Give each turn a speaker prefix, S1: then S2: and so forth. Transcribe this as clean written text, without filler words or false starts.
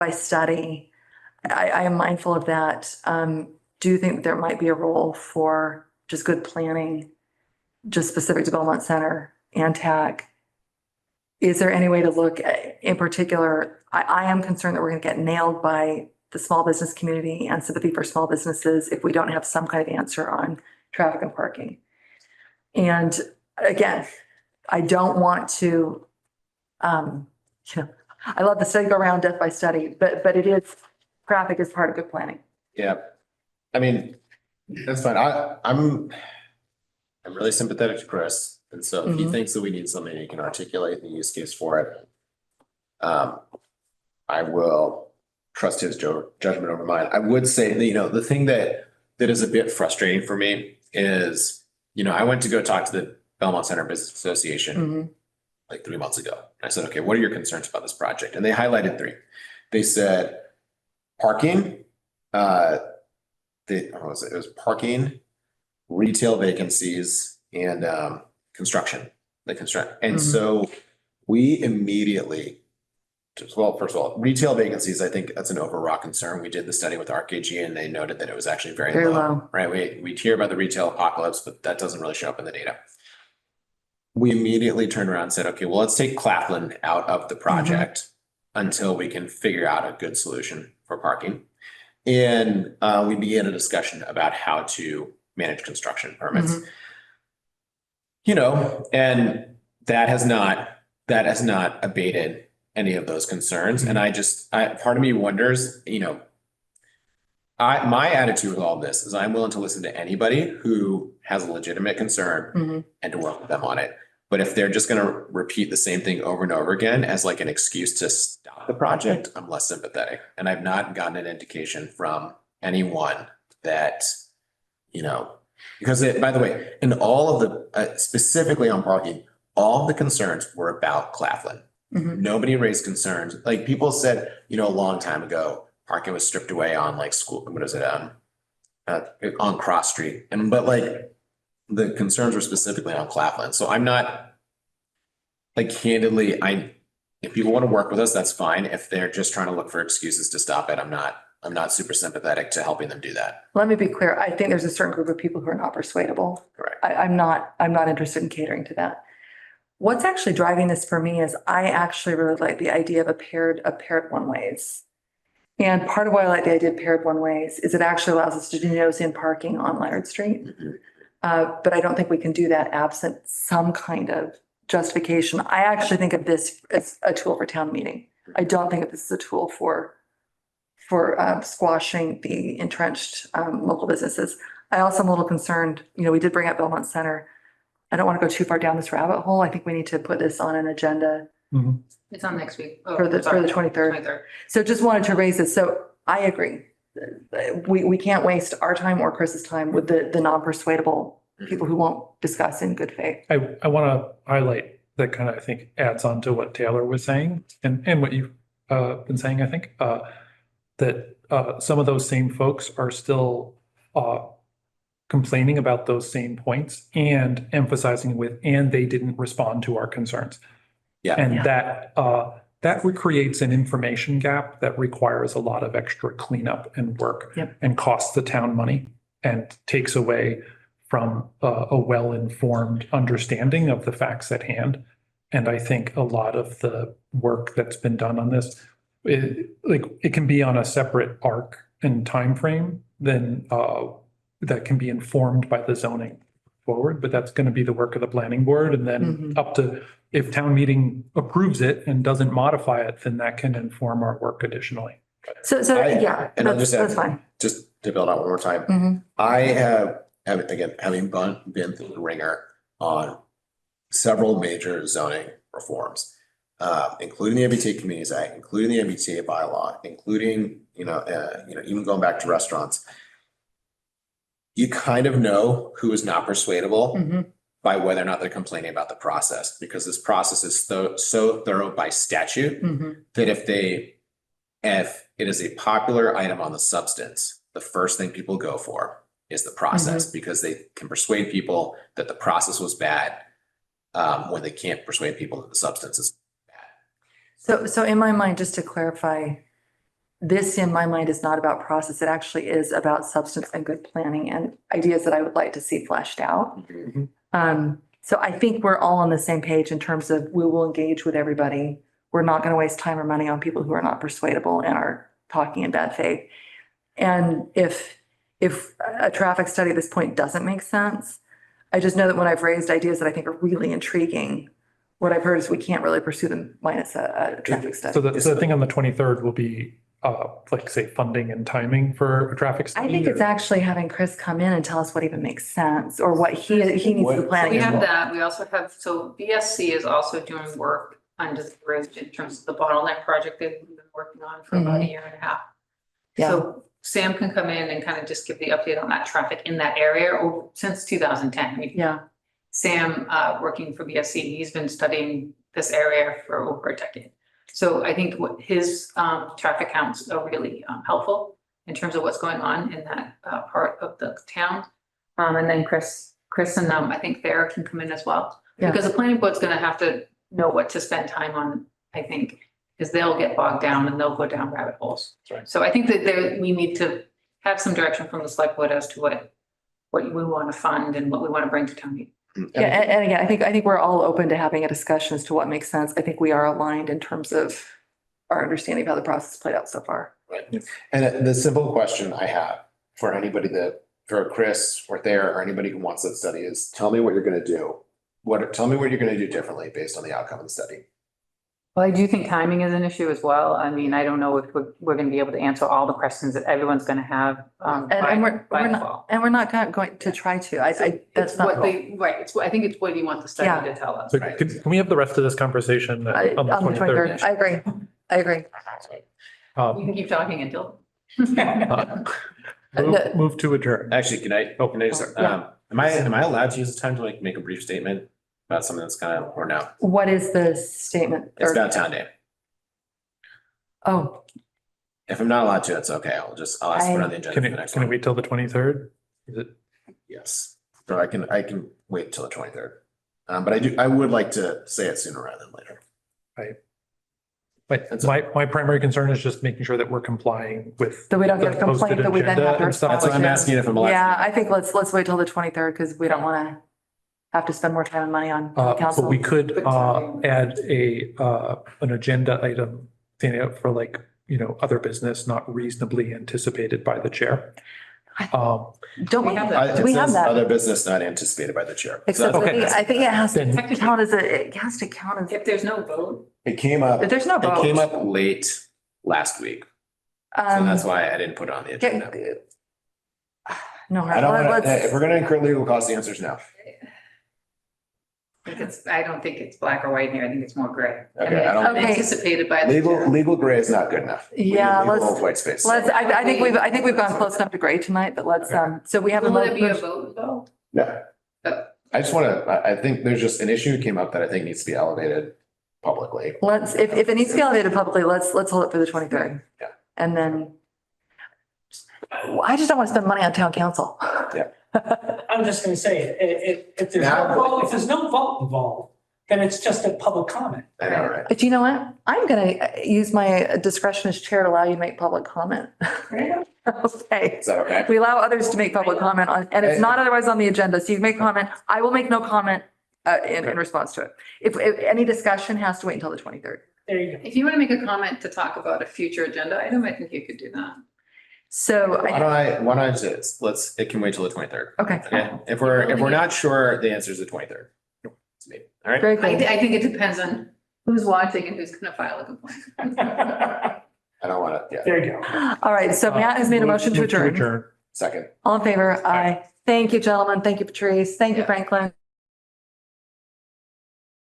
S1: by study. I am mindful of that. Do you think there might be a role for just good planning, just specific to Belmont Center and TAC? Is there any way to look at, in particular, I am concerned that we're going to get nailed by the small business community and sympathy for small businesses if we don't have some kind of answer on traffic and parking. And again, I don't want to, I love the study go around death by study, but it is, traffic is part of good planning.
S2: Yeah. I mean, that's fine. I'm really sympathetic to Chris. And so if he thinks that we need something, he can articulate the use case for it. I will trust his judgment over mine. I would say that, the thing that is a bit frustrating for me is, I went to go talk to the Belmont Center Business Association like 3 months ago. I said, okay, what are your concerns about this project? And they highlighted 3. They said parking, it was parking, retail vacancies, and construction. And so we immediately, well, first of all, retail vacancies, I think that's an overwrought concern. We did the study with RKG and they noted that it was actually very low. Right? We hear about the retail apocalypse, but that doesn't really show up in the data. We immediately turned around and said, okay, well, let's take Claflin out of the project until we can figure out a good solution for parking. And we began a discussion about how to manage construction permits. And that has not abated any of those concerns. And part of me wonders, my attitude with all of this is I'm willing to listen to anybody who has a legitimate concern and to work with them on it. But if they're just going to repeat the same thing over and over again as like an excuse to stop the project, I'm less sympathetic. And I've not gotten an indication from anyone that, because by the way, in all of the, specifically on parking, all of the concerns were about Claflin. Nobody raised concerns. Like people said, a long time ago, parking was stripped away on like on Cross Street. But like the concerns were specifically on Claflin. So I'm not candidly, if people want to work with us, that's fine. If they're just trying to look for excuses to stop it, I'm not super sympathetic to helping them do that.
S1: Let me be clear. I think there's a certain group of people who are not persuadable.
S2: Correct.
S1: I'm not interested in catering to that. What's actually driving this for me is I actually really like the idea of paired one ways. And part of why I like the idea of paired one ways is it actually allows us to do nose in parking on Leonard Street. But I don't think we can do that absent some kind of justification. I actually think of this as a tool for town meeting. I don't think of this as a tool for squashing the entrenched local businesses. I also am a little concerned, we did bring up Belmont Center. I don't want to go too far down this rabbit hole. I think we need to put this on an agenda.
S3: It's on next week.
S1: For the 23rd. So just wanted to raise this. So I agree. We can't waste our time or Chris's time with the non-persuadable people who won't discuss in good faith.
S4: I want to highlight that kind of, I think, adds on to what Taylor was saying and what you've been saying, I think, that some of those same folks are still complaining about those same points and emphasizing and they didn't respond to our concerns. That creates an information gap that requires a lot of extra cleanup and work and costs the town money and takes away from a well-informed understanding of the facts at hand. And I think a lot of the work that's been done on this, it can be on a separate arc and time frame than that can be informed by the zoning forward, but that's going to be the work of the planning board. And then up to, if town meeting approves it and doesn't modify it, then that can inform our work additionally.
S1: That's fine.
S2: Just to build out one more time. I have, again, having been through the ringer on several major zoning reforms, including the MBTA Communities Act, including the MBTA bylaw, including, even going back to restaurants. You kind of know who is not persuadable by whether or not they're complaining about the process, because this process is so thorough by statute that if it is a popular item on the substance, the first thing people go for is the process because they can persuade people that the process was bad when they can't persuade people that the substance is bad.
S1: So in my mind, just to clarify, this in my mind is not about process. It actually is about substance and good planning and ideas that I would like to see fleshed out. So I think we're all on the same page in terms of we will engage with everybody. We're not going to waste time or money on people who are not persuadable and are talking in bad faith. And if a traffic study at this point doesn't make sense, I just know that when I've raised ideas that I think are really intriguing, what I've heard is we can't really pursue them minus a traffic study.
S4: So the thing on the 23rd will be, like say, funding and timing for a traffic study?
S1: I think it's actually having Chris come in and tell us what even makes sense or what he needs to
S3: So
S1: plan.
S3: we have that. We also have, so BSC is also doing work under the bridge in terms of the bottleneck project they've been working on for about a year and a half.
S1: Yeah.
S3: So Sam can come in and kind of just give the update on that traffic in that area since 2010.
S1: Yeah,
S3: Sam, working for BSC, he's been studying this area for over a decade. So I think what his traffic counts are really helpful in terms of what's going on in that part of the town. And then Chris and I think Farah can come in as well.
S1: Yeah.
S3: Because the planning board's gonna have to know what to spend time on, I think, because they'll get bogged down and they'll go down rabbit holes.
S2: Right.
S3: So I think that we need to have some direction from the select board as to what we want to fund and what we want to bring to town meeting.
S1: yeah, and again, I think we're all open to having a discussion as to what makes sense. I think we are aligned in terms of our understanding of how the process played out so far.
S2: Right. And the simple question I have for anybody for Chris or Thayer or anybody who wants that study is, tell me what you're gonna do. Tell me what you're gonna do differently based on the outcome of the study.
S5: Well, I do think timing is an issue as well. I mean, I don't know if we're going to be able to answer all the questions that everyone's going to have.
S1: And
S5: by
S1: we're
S5: the
S1: not,
S5: fall.
S1: and we're not going to try to. That's
S3: It's
S1: not.
S3: what they, right, I think it's what you want the study to tell us.
S4: So can we have the rest of this conversation on the 23rd?
S1: I agree.
S3: You can keep talking until.
S4: Move to adjourn.
S2: Actually, can I just,
S1: Yeah.
S2: am I allowed to use this time to like make a brief statement about something that's kind of, or no?
S1: What is the statement?
S2: It's about Town Day.
S1: Oh,
S2: If I'm not allowed to, it's okay. I'll ask for it on the agenda for the next
S4: Can it
S2: one.
S4: wait till the 23rd? Is it?
S2: Yes. So I can wait till the 23rd. But I would like to say it sooner rather than later.
S4: Like, my primary concern is just making sure that we're complying with.
S1: that we don't get a
S4: the posted
S1: complaint that we then
S4: agenda
S1: have to
S4: and stuff
S1: respond.
S2: That's what I'm
S1: to.
S2: asking if I'm allowed.
S1: Yeah, I think let's wait till the 23rd because we don't want to have to spend more time and money on
S4: But
S1: council.
S4: we could add an agenda item, for like, other business not reasonably anticipated by the chair.
S1: Don't we
S3: We have
S1: have
S3: that.
S1: that? Do we have that?
S2: Other business not anticipated by the chair.
S1: Except
S2: So
S4: Okay.
S1: I think it has to
S4: Then-
S1: count it has to count as,
S3: If there's no vote,
S2: it came up,
S1: if there's no
S2: it came
S1: vote.
S2: up late last week. So that's why I didn't put it on the agenda.
S1: No,
S2: I don't want to, if
S1: let's,
S2: we're gonna incur legal costs, the answer is no.
S3: I don't think it's black or white here. I think it's more gray.
S2: Okay, I don't-
S1: Okay.
S3: Anticipated by the chair.
S2: Legal gray is not good enough. We need
S1: Yeah,
S2: legal
S1: let's-
S2: white space.
S1: I think we've gone close enough to grade tonight, but let's, so we have a
S3: Will there be a
S1: motion.
S3: vote though?
S2: Yeah. I just I think there's just an issue that came up that I think needs to be elevated publicly.
S1: Let's, if it needs to be elevated publicly, let's hold it for the 23rd.
S2: Yeah.
S1: And then I just don't want to spend money on town council.
S6: I'm just gonna say, if there's no vote, if there's no vote involved, then it's just a public comment.
S2: I know, right?
S1: But you know what? I'm gonna use my discretion as chair to allow you to make public comment. Okay.
S2: Is that okay?
S1: We allow others to make public comment on, and it's not otherwise on the agenda, so you can make comment. I will make no comment in response to it. If any discussion has to wait until the 23rd.
S6: There you go.
S3: If you want to make a comment to talk about a future agenda item, I think you could do that.
S1: So,
S2: Why don't I just, it can wait till the 23rd.
S1: okay,
S2: Okay, if we're not sure, the answer is the 23rd. It's me, all right?
S1: very
S3: I
S1: good.
S3: think it depends on who's watching and who's going to file a complaint.
S2: I don't want to, yeah,
S6: There you go.
S1: All right, so Matt has made a motion to
S4: Move
S1: adjourn.
S2: second.
S1: All in favor? Aye. Thank you, gentlemen. Thank you, Patrice. Thank you,
S3: Yeah.
S1: Franklin.